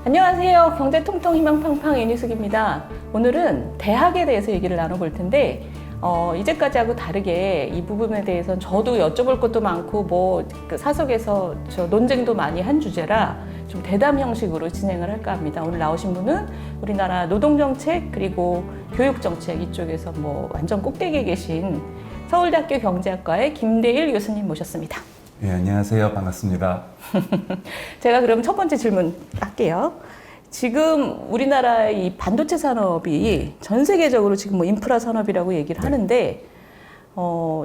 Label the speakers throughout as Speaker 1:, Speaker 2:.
Speaker 1: 안녕하세요. 경제통통 희망팡팡 애니숙입니다. 오늘은 대학에 대해서 얘기를 나눠볼 텐데 이제까지하고 다르게 이 부분에 대해서는 저도 여쭤볼 것도 많고 그 사석에서 논쟁도 많이 한 주제라 좀 대담 형식으로 진행을 할까 합니다. 오늘 나오신 분은 우리나라 노동정책 그리고 교육정책 이쪽에서 완전 꼭대기에 계신 서울대학교 경제학과의 김대일 교수님 모셨습니다.
Speaker 2: 네, 안녕하세요. 반갑습니다.
Speaker 1: 제가 그럼 첫 번째 질문 할게요. 지금 우리나라의 이 반도체 산업이 전 세계적으로 지금 인프라 산업이라고 얘기를 하는데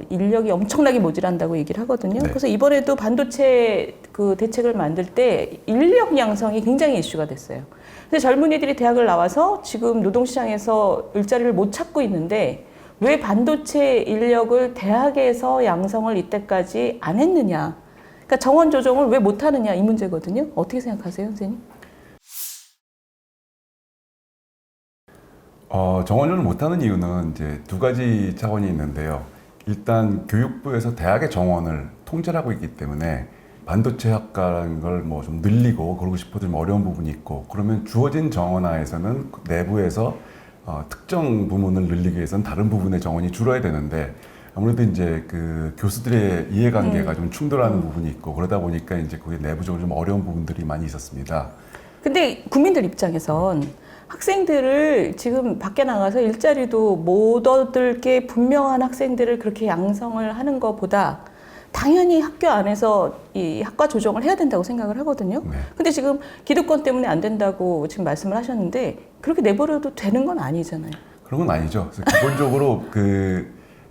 Speaker 1: 인력이 엄청나게 모자란다고 얘기를 하거든요.
Speaker 2: 네.
Speaker 1: 그래서 이번에도 반도체 그 대책을 만들 때 인력 양성이 굉장히 이슈가 됐어요. 근데 젊은이들이 대학을 나와서 지금 노동시장에서 일자리를 못 찾고 있는데 왜 반도체 인력을 대학에서 양성을 이때까지 안 했느냐. 그러니까 정원 조정을 왜 못 하느냐 이 문제거든요. 어떻게 생각하세요, 선생님?
Speaker 2: 정원을 못하는 이유는 이제 두 가지 차원이 있는데요. 일단 교육부에서 대학의 정원을 통제를 하고 있기 때문에 반도체 학과라는 걸 좀 늘리고 그러고 싶어도 좀 어려운 부분이 있고, 그러면 주어진 정원 하에서는 내부에서 특정 부문을 늘리기 위해서는 다른 부분의 정원이 줄어야 되는데, 아무래도 이제 그 교수들의 이해관계가 좀 충돌하는 부분이 있고, 그러다 보니까 이제 그게 내부적으로 좀 어려운 부분들이 많이 있었습니다.
Speaker 1: 근데 국민들 입장에선 학생들을 지금 밖에 나가서 일자리도 못 얻을 게 분명한 학생들을 그렇게 양성을 하는 것보다 당연히 학교 안에서 이 학과 조정을 해야 된다고 생각을 하거든요.
Speaker 2: 네.
Speaker 1: 근데 지금 기득권 때문에 안 된다고 지금 말씀을 하셨는데 그렇게 내버려도 되는 건 아니잖아요.
Speaker 2: 그런 건 아니죠. 그래서 기본적으로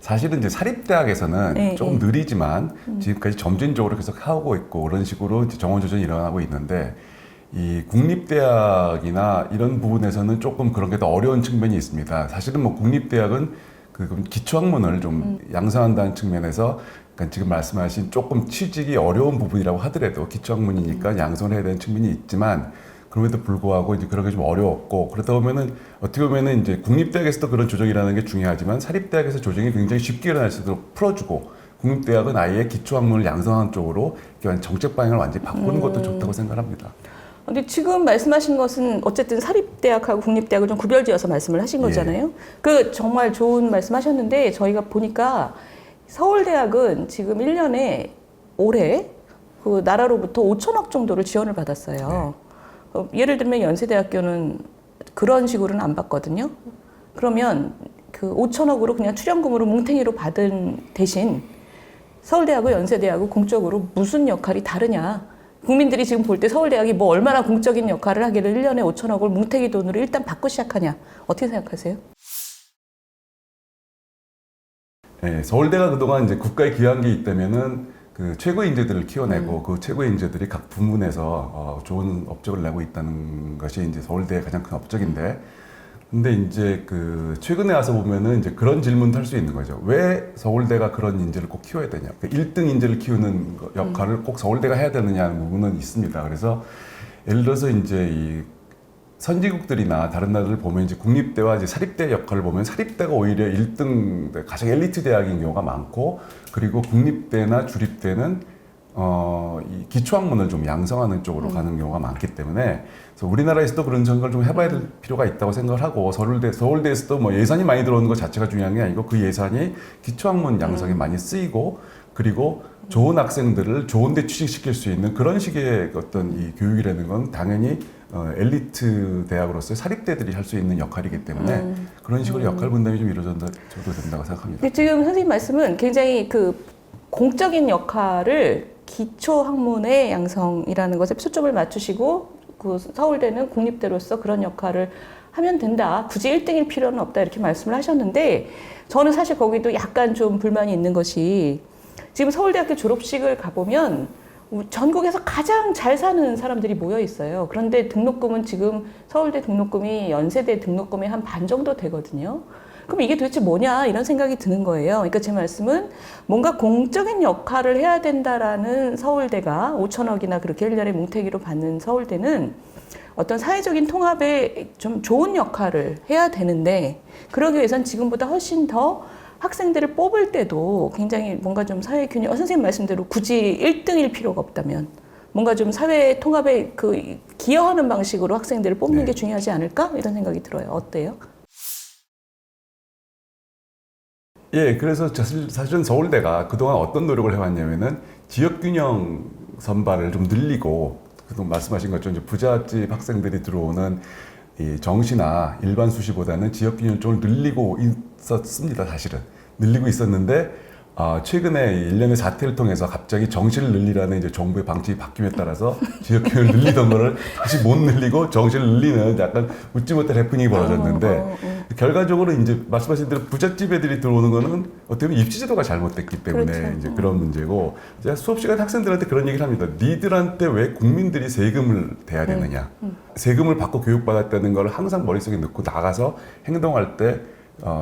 Speaker 2: 사실은 이제 사립대학에서는
Speaker 1: 네,
Speaker 2: 조금 느리지만 지금까지 점진적으로 계속 하고 있고, 그런 식으로 이제 정원 조정이 일어나고 있는데, 이 국립대학이나 이런 부분에서는 조금 그런 게 더 어려운 측면이 있습니다. 사실은 국립대학은 기초학문을 좀 양성한다는 측면에서, 그러니까 지금 말씀하신 조금 취직이 어려운 부분이라고 하더라도 기초학문이니까 양성을 해야 되는 측면이 있지만, 그럼에도 불구하고 이제 그런 게 좀 어려웠고, 그러다 보면은 어떻게 보면은 이제 국립대학에서도 그런 조정이라는 게 중요하지만 사립대학에서 조정이 굉장히 쉽게 일어날 수 있도록 풀어주고, 국립대학은 아예 기초학문을 양성하는 쪽으로 정책 방향을 완전히 바꾸는 것도 좋다고 생각합니다.
Speaker 1: 근데 지금 말씀하신 것은 어쨌든 사립대학하고 국립대학을 좀 구별지어서 말씀을 하신 거잖아요. 그 정말 좋은 말씀하셨는데 저희가 보니까 서울대학은 지금 1년에 올해 그 나라로부터 5천억 정도를 지원을 받았어요. 예를 들면 연세대학교는 그런 식으로는 안 받거든요. 그러면 그 5천억으로 그냥 출연금으로 뭉탱이로 받은 대신 서울대하고 연세대하고 공적으로 무슨 역할이 다르냐. 국민들이 지금 볼 때 서울대학이 얼마나 공적인 역할을 하기를 1년에 5천억을 뭉탱이 돈으로 일단 받고 시작하냐. 어떻게 생각하세요?
Speaker 2: 네, 서울대가 그동안 이제 국가에 기여한 게 있다면은 그 최고의 인재들을 키워내고 그 최고의 인재들이 각 부문에서 좋은 업적을 내고 있다는 것이 이제 서울대의 가장 큰 업적인데, 근데 이제 최근에 와서 보면은 이제 그런 질문도 할 수 있는 거죠. 왜 서울대가 그런 인재를 꼭 키워야 되냐? 1등 인재를 키우는 역할을 꼭 서울대가 해야 되느냐는 부분은 있습니다. 그래서 예를 들어서 이제 이 선진국들이나 다른 나라들 보면 이제 국립대와 이제 사립대 역할을 보면 사립대가 오히려 1등, 가장 엘리트 대학인 경우가 많고, 그리고 국립대나 주립대는 이 기초학문을 좀 양성하는 쪽으로 가는 경우가 많기 때문에, 그래서 우리나라에서도 그런 생각을 좀 해봐야 될 필요가 있다고 생각을 하고, 서울대에서도 예산이 많이 들어오는 것 자체가 중요한 게 아니고 그 예산이 기초학문 양성에 많이 쓰이고, 그리고 좋은 학생들을 좋은 데 취직시킬 수 있는 그런 식의 어떤 이 교육이라는 건 당연히 엘리트 대학으로서의 사립대들이 할 수 있는 역할이기 때문에 그런 식으로 역할 분담이 좀 이루어져도 된다고 생각합니다.
Speaker 1: 지금 선생님 말씀은 굉장히 공적인 역할을 기초학문의 양성이라는 것에 초점을 맞추시고, 서울대는 국립대로서 그런 역할을 하면 된다. 굳이 1등일 필요는 없다. 이렇게 말씀을 하셨는데, 저는 사실 거기도 약간 좀 불만이 있는 것이, 지금 서울대학교 졸업식을 가보면 전국에서 가장 잘 사는 사람들이 모여 있어요. 그런데 등록금은 지금 서울대 등록금이 연세대 등록금의 한 반 정도 되거든요. 그럼 이게 도대체 뭐냐 이런 생각이 드는 거예요. 그러니까 제 말씀은 뭔가 공적인 역할을 해야 된다라는 서울대가 5천억이나 그렇게 1년에 뭉태기로 받는 서울대는 어떤 사회적인 통합에 좀 좋은 역할을 해야 되는데, 그러기 위해선 지금보다 훨씬 더 학생들을 뽑을 때도 굉장히 뭔가 좀 사회 균형, 선생님 말씀대로 굳이 1등일 필요가 없다면 뭔가 좀 사회 통합에 기여하는 방식으로 학생들을 뽑는
Speaker 2: 네.
Speaker 1: 게 중요하지 않을까? 이런 생각이 들어요. 어때요?
Speaker 2: 예, 그래서 사실은 서울대가 그동안 어떤 노력을 해왔냐면은 지역균형 선발을 좀 늘리고, 그동안 말씀하신 것처럼 이제 부잣집 학생들이 들어오는 이 정시나 일반 수시보다는 지역균형 쪽을 늘리고 있었습니다, 사실은. 늘리고 있었는데, 최근에 일련의 사태를 통해서 갑자기 정시를 늘리라는 이제 정부의 방침이 바뀜에 따라서 지역균형을 늘리던 거를 다시 못 늘리고 정시를 늘리는 약간 웃지 못할 해프닝이 벌어졌는데, 결과적으로 이제 말씀하신 대로 부잣집 애들이 들어오는 거는 어떻게 보면 입시 제도가 잘못됐기 때문에
Speaker 1: 그렇죠.
Speaker 2: 이제 그런 문제고, 제가 수업 시간에 학생들한테 그런 얘기를 합니다. 니들한테 왜 국민들이 세금을 대야 되느냐. 세금을 받고 교육받았다는 걸 항상 머릿속에 넣고 나가서 행동할 때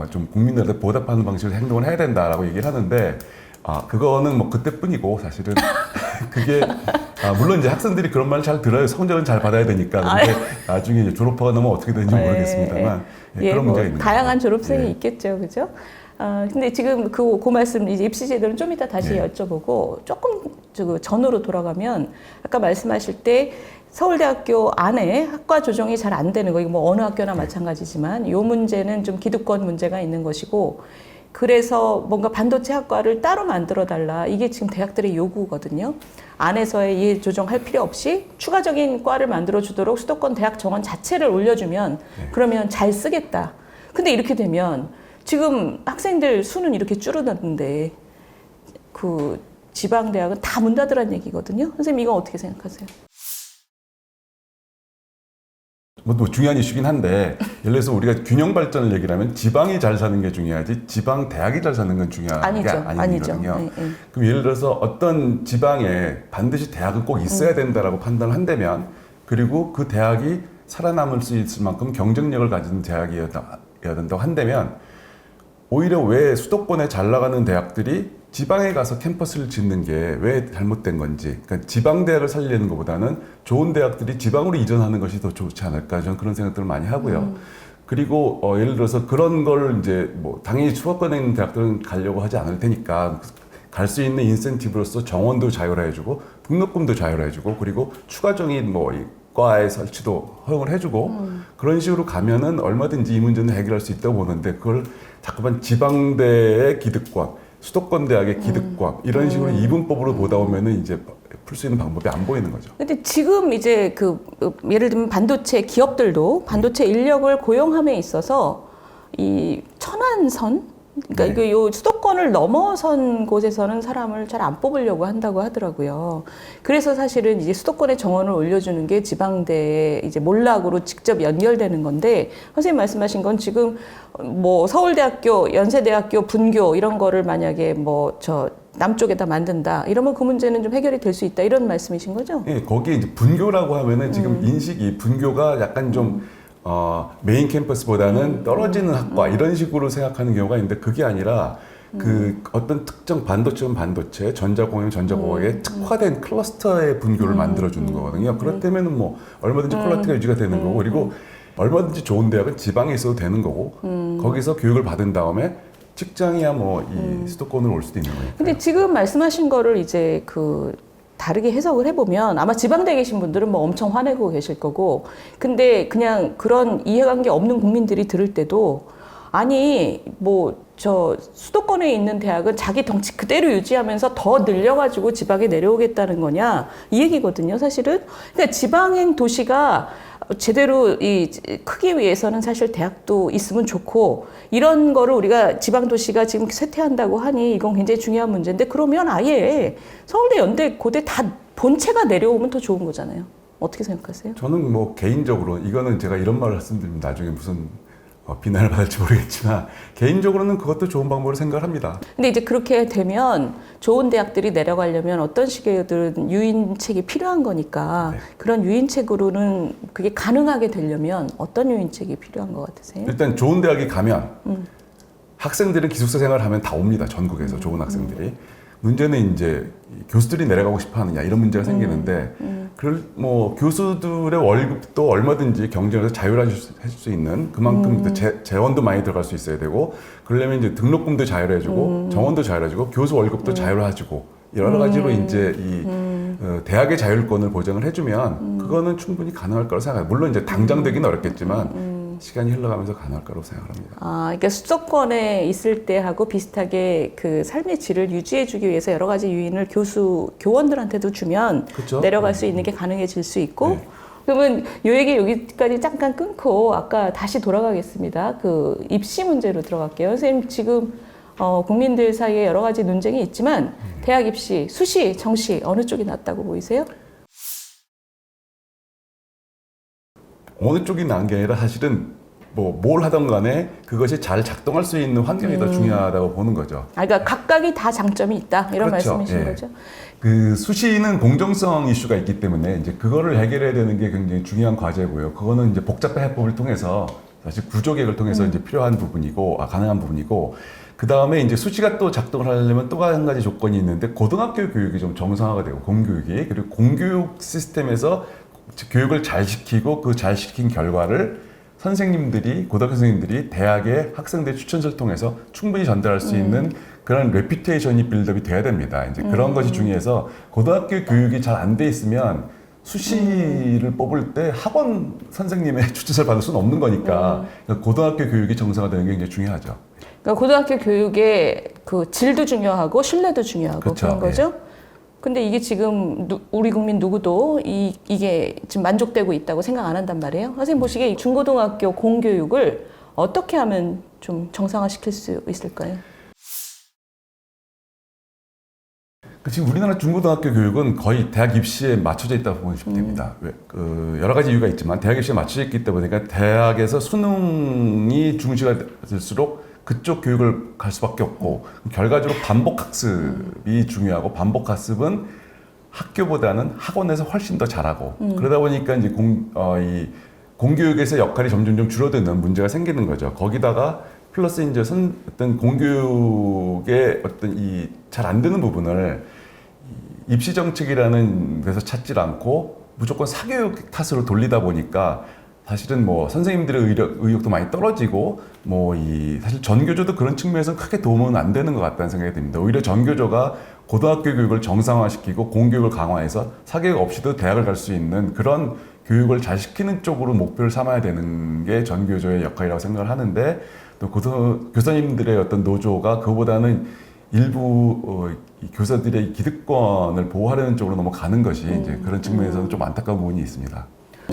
Speaker 2: 좀 국민들한테 보답하는 방식으로 행동을 해야 된다라고 얘기를 하는데, 그거는 뭐 그때뿐이고 사실은 그게 물론 이제 학생들이 그런 말을 잘 들어요. 성적은 잘 받아야 되니까. 근데 나중에 이제 졸업하고 나면 어떻게 되는지 모르겠습니다만 그런 문제가 있는
Speaker 1: 다양한
Speaker 2: 거죠.
Speaker 1: 졸업생이
Speaker 2: 예.
Speaker 1: 있겠죠, 그죠? 근데 지금 그 말씀 이제 입시 제도는 좀 이따 다시
Speaker 2: 예.
Speaker 1: 여쭤보고 조금 전으로 돌아가면 아까 말씀하실 때 서울대학교 안에 학과 조정이 잘 안 되는 거, 이거 뭐 어느 학교나 마찬가지지만 이 문제는 좀 기득권 문제가 있는 것이고, 그래서 뭔가 반도체 학과를 따로 만들어 달라, 이게 지금 대학들의 요구거든요. 안에서의 이해 조정할 필요 없이 추가적인 과를 만들어 주도록 수도권 대학 정원 자체를 올려주면 그러면 잘 쓰겠다. 근데 이렇게 되면 지금 학생들 수는 이렇게 줄어드는데 그 지방 대학은 다 문 닫으라는 얘기거든요. 선생님 이건 어떻게 생각하세요?
Speaker 2: 뭐 중요한 이슈긴 한데, 예를 들어서 우리가 균형 발전을 얘기를 하면 지방이 잘 사는 게 중요하지 지방 대학이 잘 사는 건 중요한 게 아니거든요.
Speaker 1: 네.
Speaker 2: 그럼 예를 들어서 어떤 지방에 반드시 대학은 꼭 있어야 된다라고 판단을 한다면, 그리고 그 대학이 살아남을 수 있을 만큼 경쟁력을 가진 대학이어야 된다고 한다면, 오히려 왜 수도권에 잘 나가는 대학들이 지방에 가서 캠퍼스를 짓는 게 왜 잘못된 건지, 그러니까 지방 대학을 살리는 것보다는 좋은 대학들이 지방으로 이전하는 것이 더 좋지 않을까, 저는 그런 생각들을 많이 하고요. 그리고 예를 들어서 그런 걸 이제 뭐 당연히 수도권에 있는 대학들은 가려고 하지 않을 테니까 갈 수 있는 인센티브로서 정원도 자율화해주고 등록금도 자율화해주고, 그리고 추가적인 뭐 과의 설치도 허용을 해주고, 그런 식으로 가면은 얼마든지 이 문제는 해결할 수 있다고 보는데, 그걸 자꾸만 지방대의 기득권, 수도권 대학의 기득권 이런 식으로 이분법으로 보다 보면은 이제 풀 수 있는 방법이 안 보이는 거죠.
Speaker 1: 근데 지금 이제 예를 들면 반도체 기업들도 반도체 인력을 고용함에 있어서 이 천안선, 그러니까 이게 요 수도권을 넘어선 곳에서는 사람을 잘 안 뽑으려고 한다고 하더라고요. 그래서 사실은 이제 수도권의 정원을 올려주는 게 지방대에 이제 몰락으로 직접 연결되는 건데, 선생님 말씀하신 건 지금 뭐 서울대학교, 연세대학교, 분교 이런 거를 만약에 뭐 남쪽에다 만든다 이러면 그 문제는 좀 해결이 될 수 있다, 이런 말씀이신 거죠?
Speaker 2: 예, 거기에 이제 분교라고 하면은 지금 인식이 분교가 약간 좀 메인 캠퍼스보다는 떨어지는 학과 이런 식으로 생각하는 경우가 있는데, 그게 아니라 그 어떤 특정 반도체, 전자공학에 특화된 클러스터의 분교를 만들어주는 거거든요. 그렇다면 뭐 얼마든지 퀄리티가 유지가 되는 거고, 그리고 얼마든지 좋은 대학은 지방에 있어도 되는 거고, 거기서 교육을 받은 다음에 직장이야 뭐 이 수도권으로 올 수도 있는 거예요.
Speaker 1: 근데 지금 말씀하신 거를 이제 다르게 해석을 해보면 아마 지방대에 계신 분들은 뭐 엄청 화내고 계실 거고, 근데 그냥 그런 이해관계 없는 국민들이 들을 때도, 아니 뭐 수도권에 있는 대학은 자기 덩치 그대로 유지하면서 더 늘려가지고 지방에 내려오겠다는 거냐, 이 얘기거든요, 사실은. 그러니까 지방행 도시가 제대로 크기 위해서는 사실 대학도 있으면 좋고, 이런 거를 우리가 지방 도시가 지금 쇠퇴한다고 하니 이건 굉장히 중요한 문제인데, 그러면 아예 서울대, 연대, 고대 다 본체가 내려오면 더 좋은 거잖아요. 어떻게 생각하세요?
Speaker 2: 저는 뭐 개인적으로, 이거는 제가 이런 말을 말씀드리면 나중에 무슨 비난을 받을지 모르겠지만, 개인적으로는 그것도 좋은 방법으로 생각을 합니다.
Speaker 1: 근데 이제 그렇게 되면 좋은 대학들이 내려가려면 어떤 식의 유인책이 필요한 거니까,
Speaker 2: 네.
Speaker 1: 그런 유인책으로는 그게 가능하게 되려면 어떤 유인책이 필요한 것 같으세요?
Speaker 2: 일단 좋은 대학에 가면 학생들은 기숙사 생활을 하면 다 옵니다. 전국에서 좋은 학생들이. 문제는 이제 교수들이 내려가고 싶어 하느냐, 이런 문제가 생기는데, 뭐 교수들의 월급도 얼마든지 경쟁에서 자율화할 수 있는 그만큼 재원도 많이 들어갈 수 있어야 되고, 그러려면 이제 등록금도 자율화해주고 정원도 자율화해주고 교수 월급도 자율화해주고, 여러 가지로 이제 대학의 자율권을 보장을 해주면 그거는 충분히 가능할 거라고 생각해요. 물론 이제 당장 되기는 어렵겠지만 시간이 흘러가면서 가능할 거라고 생각합니다.
Speaker 1: 그러니까 수도권에 있을 때하고 비슷하게 그 삶의 질을 유지해주기 위해서 여러 가지 유인을 교원들한테도 주면
Speaker 2: 그렇죠?
Speaker 1: 내려갈 수 있는 게 가능해질 수 있고.
Speaker 2: 네.
Speaker 1: 그러면 요 얘기 여기까지 잠깐 끊고 아까 다시 돌아가겠습니다. 그 입시 문제로 들어갈게요. 선생님 지금 국민들 사이에 여러 가지 논쟁이 있지만 대학 입시, 수시, 정시 어느 쪽이 낫다고 보이세요?
Speaker 2: 어느 쪽이 나은 게 아니라 사실은 뭘 하던 간에 그것이 잘 작동할 수 있는 환경이 더 중요하다고 보는 거죠.
Speaker 1: 그러니까 각각이 다 장점이 있다 이런
Speaker 2: 그렇죠.
Speaker 1: 말씀이신
Speaker 2: 예.
Speaker 1: 거죠?
Speaker 2: 그 수시는 공정성 이슈가 있기 때문에 이제 그거를 해결해야 되는 게 굉장히 중요한 과제고요. 그거는 이제 복잡한 해법을 통해서 사실 구조개혁을 통해서 이제 필요한 부분이고 가능한 부분이고 그 다음에 이제 수시가 또 작동을 하려면 또 한 가지 조건이 있는데 고등학교 교육이 좀 정상화가 되고 공교육이 그리고 공교육 시스템에서 교육을 잘 시키고 그 잘 시킨 결과를 선생님들이 고등학교 선생님들이 대학의 학생들 추천서를 통해서 충분히 전달할 수 있는 그런 레퓨테이션이 빌드업이 돼야 됩니다. 이제 그런 것이 중요해서 고등학교 교육이 잘 안 돼 있으면 수시를 뽑을 때 학원 선생님의 추천서를 받을 수는 없는 거니까 고등학교 교육이 정상화되는 게 굉장히 중요하죠.
Speaker 1: 그러니까 고등학교 교육의 그 질도 중요하고 신뢰도 중요하고
Speaker 2: 그렇죠.
Speaker 1: 그런 거죠. 근데 이게 지금 우리 국민 누구도 이게 지금 만족되고 있다고 생각 안 한단 말이에요. 선생님 보시기에 이 중고등학교 공교육을 어떻게 하면 좀 정상화시킬 수 있을까요?
Speaker 2: 지금 우리나라 중고등학교 교육은 거의 대학 입시에 맞춰져 있다고 보시면 됩니다. 여러 가지 이유가 있지만 대학 입시에 맞춰져 있기 때문에 대학에서 수능이 중시가 될수록 그쪽 교육을 갈 수밖에 없고 결과적으로 반복 학습이 중요하고 반복 학습은 학교보다는 학원에서 훨씬 더 잘하고 그러다 보니까 이제 이 공교육에서 역할이 점점 줄어드는 문제가 생기는 거죠. 거기다가 플러스 이제 어떤 공교육의 어떤 이 잘 안 되는 부분을 입시 정책이라는 데서 찾질 않고 무조건 사교육 탓으로 돌리다 보니까 사실은 뭐 선생님들의 의욕도 많이 떨어지고 사실 전교조도 그런 측면에서 크게 도움은 안 되는 것 같다는 생각이 듭니다. 오히려 전교조가 고등학교 교육을 정상화시키고 공교육을 강화해서 사교육 없이도 대학을 갈 수 있는 그런 교육을 잘 시키는 쪽으로 목표를 삼아야 되는 게 전교조의 역할이라고 생각을 하는데 또 교사님들의 어떤 노조가 그거보다는 일부 교사들의 기득권을 보호하려는 쪽으로 넘어가는 것이 이제 그런 측면에서는 좀 안타까운 부분이 있습니다.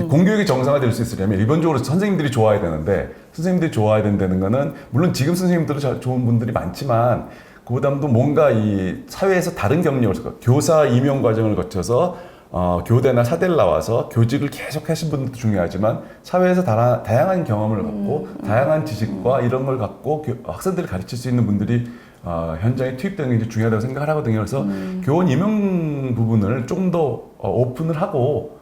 Speaker 2: 공교육이 정상화될 수 있으려면 일본적으로 선생님들이 좋아야 되는데 선생님들이 좋아야 된다는 거는 물론 지금 선생님들도 좋은 분들이 많지만 그보다도 뭔가 이 사회에서 다른 경력을 교사 임용 과정을 거쳐서 교대나 사대를 나와서 교직을 계속 하신 분들도 중요하지만 사회에서 다양한 경험을 갖고 다양한 지식과 이런 걸 갖고 학생들을 가르칠 수 있는 분들이 현장에 투입되는 게 이제 중요하다고 생각을 하거든요. 그래서 교원 임용 부분을 좀 더 오픈을 하고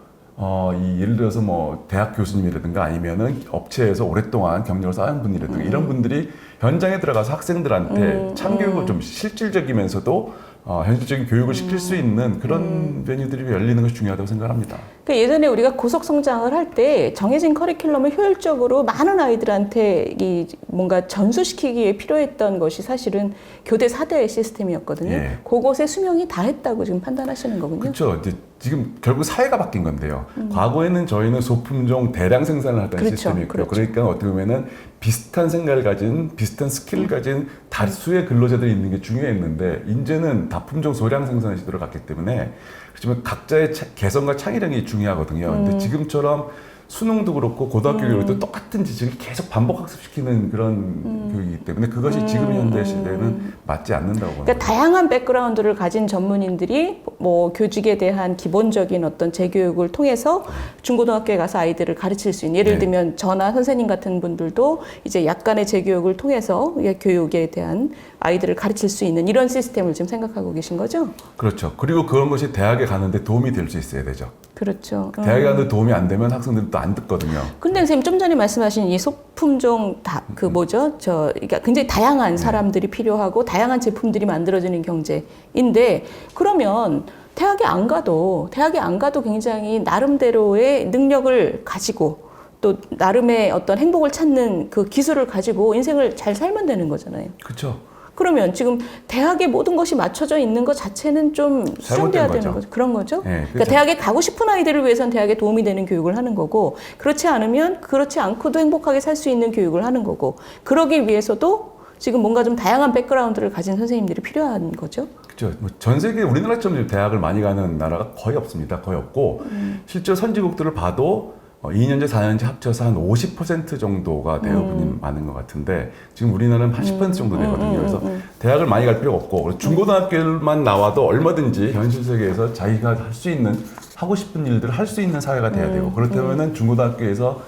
Speaker 2: 예를 들어서 대학 교수님이라든가 아니면은 업체에서 오랫동안 경력을 쌓은 분이라든가 이런 분들이 현장에 들어가서 학생들한테 참교육을 좀 실질적이면서도 현실적인 교육을 시킬 수 있는 그런 베뉴들이 열리는 것이 중요하다고 생각합니다.
Speaker 1: 그러니까 예전에 우리가 고속 성장을 할 때 정해진 커리큘럼을 효율적으로 많은 아이들한테 뭔가 전수시키기에 필요했던 것이 사실은 교대 4대 시스템이었거든요.
Speaker 2: 예.
Speaker 1: 그것의 수명이 다 했다고 지금 판단하시는 거군요.
Speaker 2: 그렇죠. 지금 결국 사회가 바뀐 건데요. 과거에는 저희는 소품종 대량 생산을 하던
Speaker 1: 그렇죠.
Speaker 2: 시스템이었고요.
Speaker 1: 그렇죠.
Speaker 2: 그러니까 어떻게 보면은 비슷한 생각을 가진 비슷한 스킬을 가진 다수의 근로자들이 있는 게 중요했는데 이제는 다품종 소량 생산 시도를 갔기 때문에 그렇지만 각자의 개성과 창의력이 중요하거든요. 근데 지금처럼 수능도 그렇고 고등학교 교육도 똑같은 지식을 계속 반복 학습시키는 그런 교육이기 때문에 그것이 지금 현대 시대에는 맞지 않는다고 봅니다.
Speaker 1: 그러니까 다양한 백그라운드를 가진 전문인들이 교직에 대한 기본적인 어떤 재교육을 통해서 중고등학교에 가서 아이들을 가르칠 수 있는 예를 들면 저나 선생님 같은 분들도 이제 약간의 재교육을 통해서 교육에 대한 아이들을 가르칠 수 있는 이런 시스템을 지금 생각하고 계신 거죠?
Speaker 2: 그렇죠. 그리고 그런 것이 대학에 가는데 도움이 될 수 있어야 되죠.
Speaker 1: 그렇죠.
Speaker 2: 대학에 가는데 도움이 안 되면 학생들은 또 안 듣거든요.
Speaker 1: 근데 선생님 좀 전에 말씀하신 이 소품종 그러니까 굉장히 다양한 사람들이 필요하고 다양한 제품들이 만들어지는 경제인데 그러면 대학에 안 가도 굉장히 나름대로의 능력을 가지고 또 나름의 어떤 행복을 찾는 그 기술을 가지고 인생을 잘 살면 되는 거잖아요.
Speaker 2: 그렇죠.
Speaker 1: 그러면 지금 대학에 모든 것이 맞춰져 있는 것 자체는 좀 수정돼야 되는
Speaker 2: 거죠.
Speaker 1: 거죠. 그런 거죠.
Speaker 2: 네,
Speaker 1: 그러니까 대학에 가고 싶은 아이들을 위해서는 대학에 도움이 되는 교육을 하는 거고, 그렇지 않으면 그렇지 않고도 행복하게 살 수 있는 교육을 하는 거고, 그러기 위해서도 지금 뭔가 좀 다양한 백그라운드를 가진 선생님들이 필요한 거죠.
Speaker 2: 그렇죠. 전 세계 우리나라처럼 대학을 많이 가는 나라가 거의 없습니다. 거의 없고 실제 선진국들을 봐도 2년제, 4년제 합쳐서 한 50% 정도가 대부분이 많은 것 같은데 지금 우리나라는 80% 정도 되거든요. 그래서 대학을 많이 갈 필요가 없고 중고등학교만 나와도 얼마든지 현실 세계에서 자기가 할 수 있는 하고 싶은 일들을 할 수 있는 사회가 돼야 되고 그렇다면은 중고등학교에서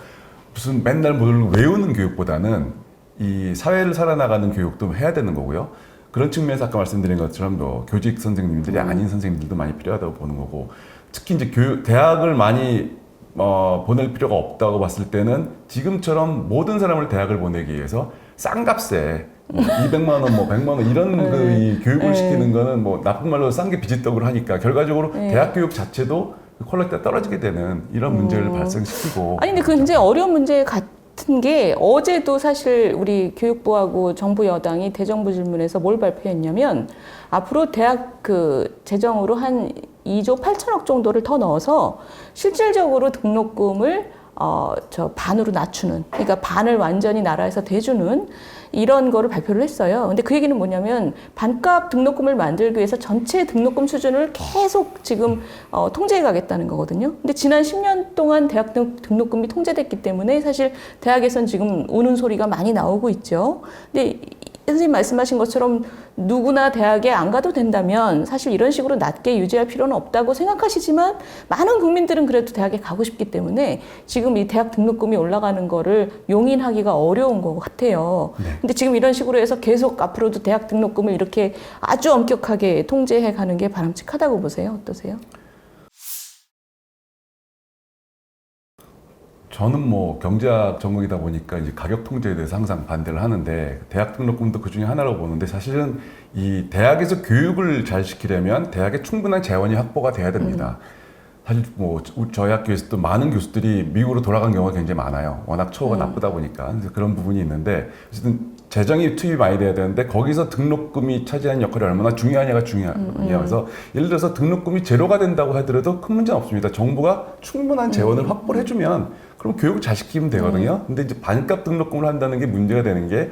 Speaker 2: 무슨 맨날 뭘 외우는 교육보다는 이 사회를 살아나가는 교육도 해야 되는 거고요. 그런 측면에서 아까 말씀드린 것처럼 뭐 교직 선생님들이 아닌 선생님들도 많이 필요하다고 보는 거고 특히 이제 대학을 많이 보낼 필요가 없다고 봤을 때는 지금처럼 모든 사람을 대학을 보내기 위해서 싼 값에 200만 원, 뭐 100만 원 이런 이 교육을 시키는 거는 뭐 나쁜 말로 싼 게 비지떡으로 하니까 결과적으로 대학 교육 자체도 퀄리티가 떨어지게 되는 이런 문제를 발생시키고.
Speaker 1: 아니 근데 그 굉장히 어려운 문제 같은 게 어제도 사실 우리 교육부하고 정부 여당이 대정부 질문에서 뭘 발표했냐면 앞으로 대학 그 재정으로 한 2조 8천억 정도를 더 넣어서 실질적으로 등록금을 반으로 낮추는, 그러니까 반을 완전히 나라에서 대주는 이런 거를 발표를 했어요. 근데 그 얘기는 뭐냐면 반값 등록금을 만들기 위해서 전체 등록금 수준을 계속 지금 통제해 가겠다는 거거든요. 근데 지난 10년 동안 대학 등록금이 통제됐기 때문에 사실 대학에선 지금 우는 소리가 많이 나오고 있죠. 근데 선생님 말씀하신 것처럼 누구나 대학에 안 가도 된다면 사실 이런 식으로 낮게 유지할 필요는 없다고 생각하시지만 많은 국민들은 그래도 대학에 가고 싶기 때문에 지금 이 대학 등록금이 올라가는 거를 용인하기가 어려운 것 같아요.
Speaker 2: 네.
Speaker 1: 근데 지금 이런 식으로 해서 계속 앞으로도 대학 등록금을 이렇게 아주 엄격하게 통제해 가는 게 바람직하다고 보세요? 어떠세요?
Speaker 2: 저는 뭐 경제학 전공이다 보니까 이제 가격 통제에 대해서 항상 반대를 하는데 대학 등록금도 그 중에 하나라고 보는데 사실은 이 대학에서 교육을 잘 시키려면 대학에 충분한 재원이 확보가 돼야 됩니다. 사실 뭐 저희 학교에서도 많은 교수들이 미국으로 돌아간 경우가 굉장히 많아요. 워낙 처우가 나쁘다 보니까. 그래서 그런 부분이 있는데 어쨌든 재정이 투입이 많이 돼야 되는데 거기서 등록금이 차지하는 역할이 얼마나 중요하냐가 중요해요. 그래서 예를 들어서 등록금이 제로가 된다고 하더라도 큰 문제는 없습니다. 정부가 충분한 재원을 확보를 해주면 그럼 교육을 잘 시키면 되거든요. 근데 이제 반값 등록금을 한다는 게 문제가 되는 게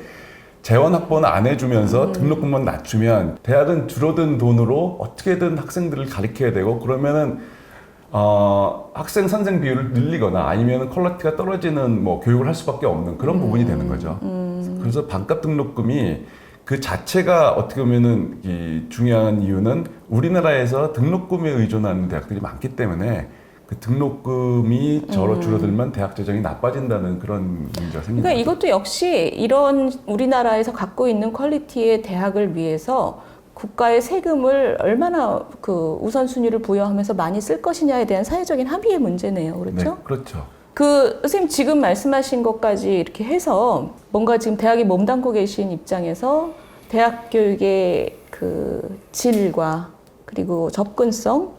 Speaker 2: 재원 확보는 안 해주면서 등록금만 낮추면 대학은 줄어든 돈으로 어떻게든 학생들을 가르쳐야 되고 그러면은 학생 선생 비율을 늘리거나 아니면 퀄리티가 떨어지는 뭐 교육을 할 수밖에 없는 그런 부분이 되는 거죠. 그래서 반값 등록금이 그 자체가 어떻게 보면은 이 중요한 이유는 우리나라에서 등록금에 의존하는 대학들이 많기 때문에 그 등록금이 줄어들면 대학 재정이 나빠진다는 그런 문제가 생깁니다.
Speaker 1: 그러니까 이것도 역시 이런 우리나라에서 갖고 있는 퀄리티의 대학을 위해서 국가의 세금을 얼마나 그 우선순위를 부여하면서 많이 쓸 것이냐에 대한 사회적인 합의의 문제네요. 그렇죠?
Speaker 2: 네, 그렇죠.
Speaker 1: 선생님 지금 말씀하신 것까지 이렇게 해서 뭔가 지금 대학에 몸담고 계신 입장에서 대학 교육의 그 질과 그리고 접근성,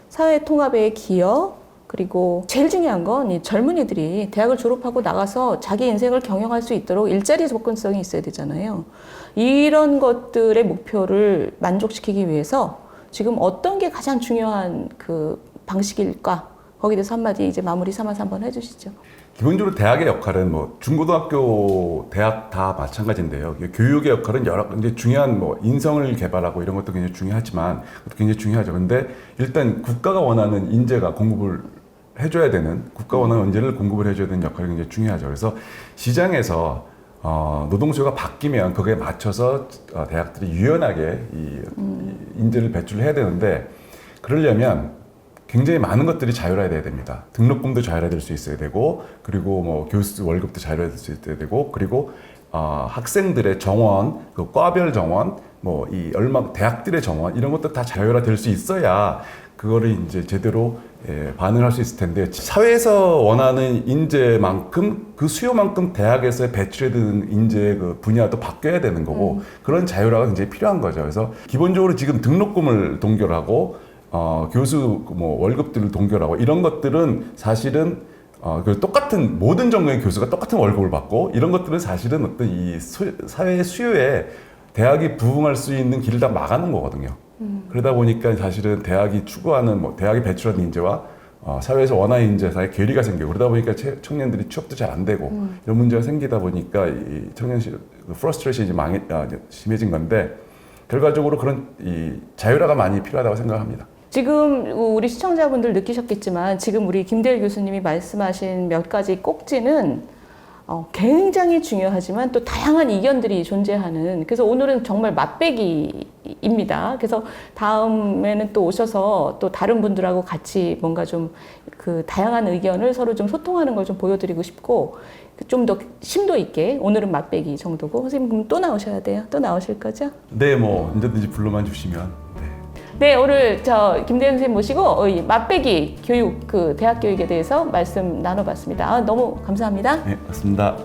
Speaker 1: 사회 통합의 기여, 그리고 제일 중요한 건 이 젊은이들이 대학을 졸업하고 나가서 자기 인생을 경영할 수 있도록 일자리 접근성이 있어야 되잖아요. 이런 것들의 목표를 만족시키기 위해서 지금 어떤 게 가장 중요한 그 방식일까? 거기에 대해서 한마디 이제 마무리 삼아서 한번 해주시죠.
Speaker 2: 기본적으로 대학의 역할은 뭐 중고등학교, 대학 다 마찬가지인데요. 교육의 역할은 여러 이제 중요한 뭐 인성을 개발하고 이런 것도 굉장히 중요하지만 그것도 굉장히 중요하죠. 근데 일단 국가가 원하는 인재가 공급을 해줘야 되는 국가가 원하는 인재를 공급을 해줘야 되는 역할이 굉장히 중요하죠. 그래서 시장에서 노동 수요가 바뀌면 거기에 맞춰서 대학들이 유연하게 이 인재를 배출을 해야 되는데 그러려면 굉장히 많은 것들이 자율화돼야 됩니다. 등록금도 자율화될 수 있어야 되고, 그리고 뭐 교수 월급도 자율화될 수 있어야 되고, 그리고 학생들의 정원, 그 과별 정원, 뭐 이 대학들의 정원 이런 것도 다 자율화될 수 있어야 그거를 이제 제대로 반응할 수 있을 텐데 사회에서 원하는 인재만큼 그 수요만큼 대학에서 배출해야 되는 인재의 그 분야도 바뀌어야 되는 거고 그런 자율화가 굉장히 필요한 거죠. 그래서 기본적으로 지금 등록금을 동결하고 교수 뭐 월급들을 동결하고 이런 것들은 사실은 그 똑같은 모든 전공의 교수가 똑같은 월급을 받고 이런 것들은 사실은 어떤 이 사회의 수요에 대학이 부흥할 수 있는 길을 다 막아놓은 거거든요. 그러다 보니까 사실은 대학이 추구하는 대학이 배출하는 인재와 사회에서 원하는 인재 사이에 괴리가 생기고 그러다 보니까 청년들이 취업도 잘 안 되고 이런 문제가 생기다 보니까 이 청년 프러스트레이션이 심해진 건데 결과적으로 그런 이 자율화가 많이 필요하다고 생각합니다.
Speaker 1: 지금 우리 시청자분들 느끼셨겠지만 지금 우리 김대일 교수님이 말씀하신 몇 가지 꼭지는 굉장히 중요하지만 또 다양한 이견들이 존재하는, 그래서 오늘은 정말 맛배기입니다. 그래서 다음에는 또 오셔서 또 다른 분들하고 같이 뭔가 좀 그 다양한 의견을 서로 좀 소통하는 걸 좀 보여드리고 싶고 좀 더 심도 있게, 오늘은 맛배기 정도고, 선생님 그럼 또 나오셔야 돼요? 또 나오실 거죠?
Speaker 2: 네, 언제든지 불러만 주시면.
Speaker 1: 네, 오늘 김대일 선생님 모시고 이 맛배기 교육, 그 대학 교육에 대해서 말씀 나눠봤습니다. 너무 감사합니다.
Speaker 2: 네, 맞습니다.